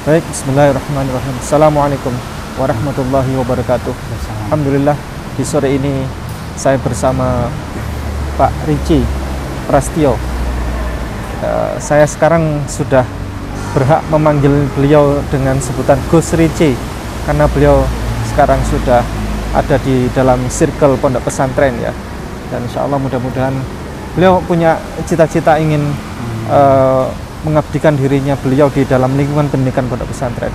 Baik, bismillahirrahmanirrahim. Assalamualaikum warahmatullahi wabarakatuh. Alhamdulillah, di sore ini saya bersama Pak Rici Prastio. Saya sekarang sudah berhak memanggil beliau dengan sebutan Gus Rici karena beliau sekarang sudah ada di dalam circle pondok pesantren ya. Dan insya Allah mudah-mudahan beliau punya cita-cita ingin mengabdikan dirinya beliau di dalam lingkungan pendidikan pondok pesantren.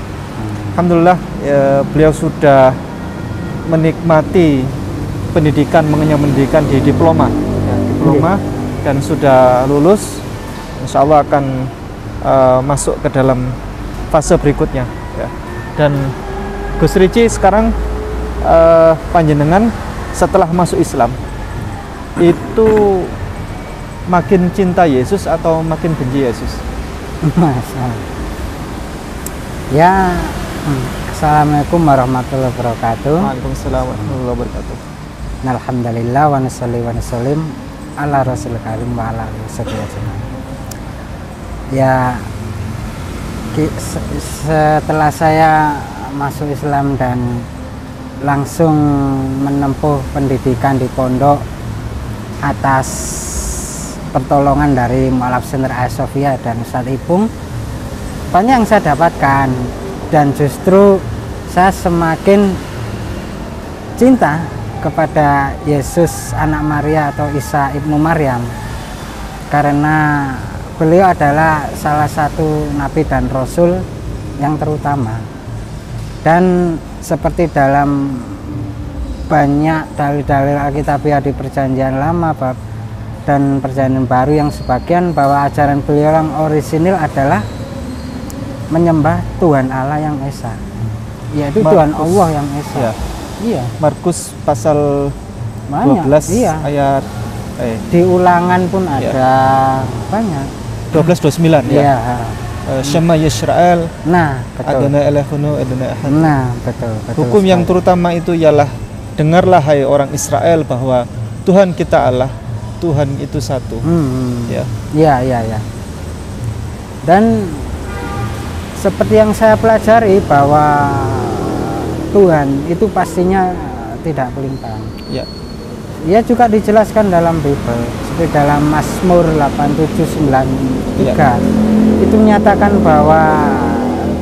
Alhamdulillah beliau sudah menikmati pendidikan, mengenyam pendidikan di diploma dan sudah lulus. Insya Allah akan masuk ke dalam fase berikutnya ya. Dan Gus Rici sekarang panjenengan setelah masuk Islam itu makin cinta Yesus atau makin benci Yesus? Ya, assalamualaikum warahmatullahi wabarakatuh. Waalaikumsalam warahmatullahi wabarakatuh. Alhamdulillah wa nusalli wa nusallim ala rasul karim wa ala alihi wasallam. Ya, setelah saya masuk Islam dan langsung menempuh pendidikan di pondok atas pertolongan dari Mu'alaf Center Hagia Sophia dan Ustadz Ipung, banyak yang saya dapatkan dan justru saya semakin cinta kepada Yesus anak Maria atau Isa ibnu Maryam karena beliau adalah salah satu nabi dan rasul yang terutama. Dan seperti dalam banyak dalil-dalil Alkitabiah di Perjanjian Lama dan Perjanjian Baru yang sebagian bahwa ajaran beliau yang orisinil adalah menyembah Tuhan Allah yang Esa, yaitu Markus, Tuhan Allah yang Esa. Ya. Iya. Markus pasal banyak, 12 iya. ayat di Ulangan pun ada banyak. 12:29 ya. Syama Yisrael. Nah, betul. Adana elahunu adana ahad. Nah, betul. Hukum sekali. Yang terutama itu ialah dengarlah hai orang Israel bahwa Tuhan kita Allah, Tuhan itu satu. Ya. Ya. Dan seperti yang saya pelajari bahwa Tuhan itu pastinya tidak pelimpaan. Ya. Ia juga dijelaskan dalam Bible seperti dalam Mazmur 87:93. Ya. Itu menyatakan bahwa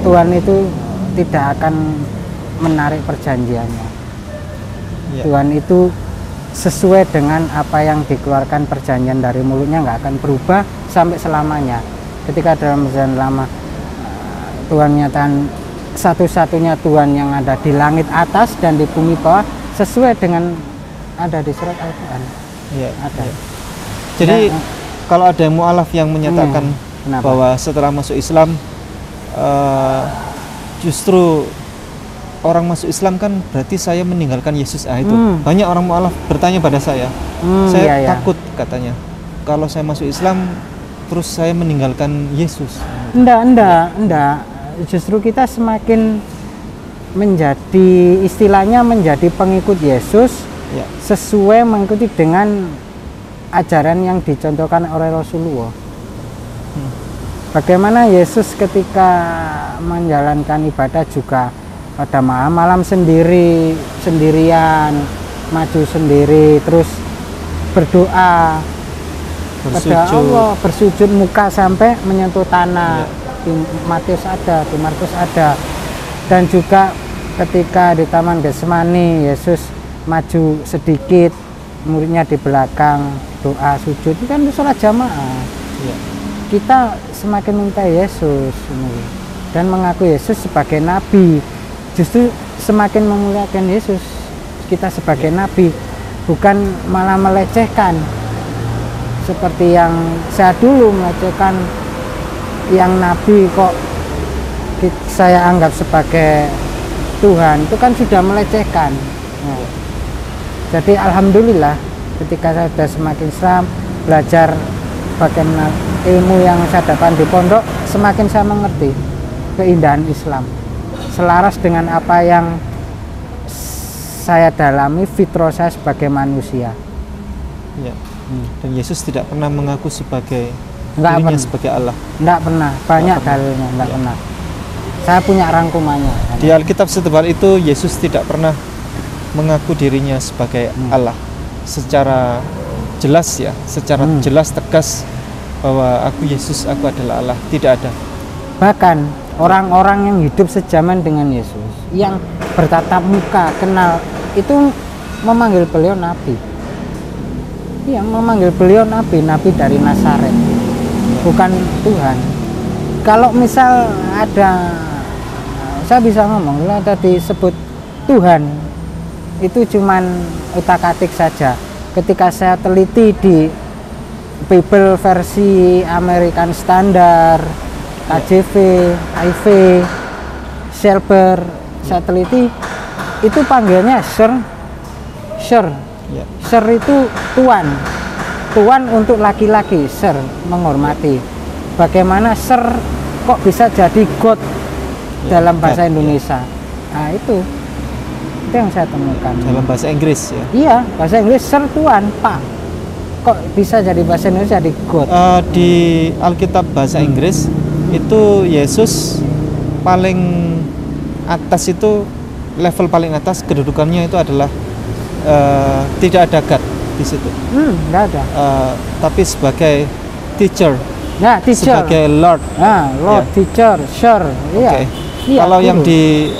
Tuhan itu tidak akan menarik perjanjiannya. Ya. Tuhan itu sesuai dengan apa yang dikeluarkan perjanjian dari mulutnya, nggak akan berubah sampai selamanya. Ketika dalam perjanjian lama Tuhan menyatakan satu-satunya Tuhan yang ada di langit atas dan di bumi bawah sesuai dengan ada di surat Al-Quran. Ya, ada. Ya. Jadi kalau ada mu'alaf yang menyatakan bahwa setelah masuk Islam justru orang masuk Islam kan berarti saya meninggalkan Yesus. Itu banyak orang mu'alaf bertanya pada saya. Saya takut katanya kalau saya masuk Islam terus saya meninggalkan Yesus. Enggak. Justru kita semakin menjadi istilahnya menjadi pengikut Yesus ya. Sesuai mengikuti dengan ajaran yang dicontohkan oleh Rasulullah. Bagaimana Yesus ketika menjalankan ibadah juga pada malam sendirian, maju sendiri, terus berdoa kepada Allah, bersujud muka sampai menyentuh tanah. Ya. Di Matius ada, di Markus ada. Dan juga ketika di Taman Getsemani Yesus maju sedikit, muridnya di belakang doa sujud, itu kan sholat jamaah. Ya. Kita semakin minta Yesus dan mengaku Yesus sebagai nabi, justru semakin memuliakan Yesus kita sebagai nabi, bukan malah melecehkan seperti yang saya dulu melecehkan yang nabi kok saya anggap sebagai Tuhan, itu kan sudah melecehkan. Nah, jadi alhamdulillah ketika saya sudah semakin Islam, belajar bagaimana ilmu yang saya dapat di pondok, semakin saya mengerti keindahan Islam, selaras dengan apa yang saya dalami, fitrah saya sebagai manusia. Ya. Dan Yesus tidak pernah mengaku sebagai dirinya sebagai Allah. Enggak pernah, banyak dalilnya, enggak pernah. Saya punya rangkumannya. Di Alkitab setebal itu Yesus tidak pernah mengaku dirinya sebagai Allah secara jelas ya, secara jelas tegas bahwa aku Yesus, aku adalah Allah. Tidak ada. Bahkan orang-orang yang hidup sejaman dengan Yesus, yang bertatap muka, kenal, itu memanggil beliau nabi. Iya, memanggil beliau nabi, nabi dari Nazaret, bukan Tuhan. Kalau misal ada, saya bisa ngomong, kalau tadi disebut Tuhan, itu cuman utak-atik saja. Ketika saya teliti di Bible versi American Standard, KJV, IV, Selber, saya teliti, itu panggilnya Sir. Ya. Sir itu tuan. Tuan untuk laki-laki, Sir, menghormati. Bagaimana Sir kok bisa jadi God dalam bahasa Indonesia? Nah, itu yang saya temukan. Dalam bahasa Inggris ya. Iya, bahasa Inggris Sir, tuan, Pak. Kok bisa jadi bahasa Indonesia jadi God? Di Alkitab bahasa Inggris itu Yesus paling atas, itu level paling atas kedudukannya itu adalah tidak ada God di situ. Enggak ada. Tapi sebagai teacher. Nah, teacher. Sebagai Lord. Nah, Lord, Ya. teacher, sir. Iya. Okay. Iya, Kalau yang guru. di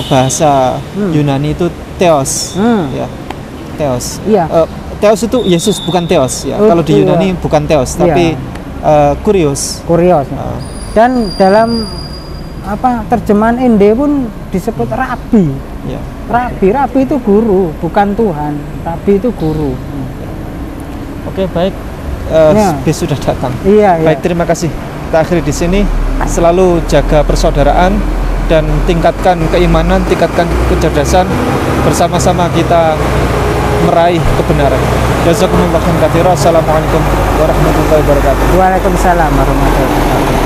bahasa Yunani itu Theos, ya, Theos. Iya. Theos itu Yesus, bukan Theos. Ya. Oh, Kalau di Yunani iya. bukan Theos, tapi Kurios. Kurios. Dan dalam terjemahan Inde pun disebut rabi. Ya. Rabi itu guru, bukan Tuhan. Rabi itu guru. Oke, baik. Ya. Bis sudah datang. Iya, iya. Baik, terima kasih. Kita akhiri di sini. Selalu jaga persaudaraan dan tingkatkan keimanan, tingkatkan kecerdasan. Bersama-sama kita meraih kebenaran. Jazakumullah khairan katsira. Assalamualaikum warahmatullahi wabarakatuh. Waalaikumsalam warahmatullahi wabarakatuh.